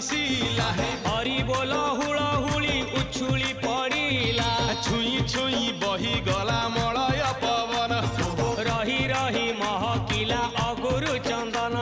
मिसिला है हरि बोल हुलहुली उछुली पड़िला छुई छुई बही गला मलय पवन रही रही महकिला अगुरु चंदन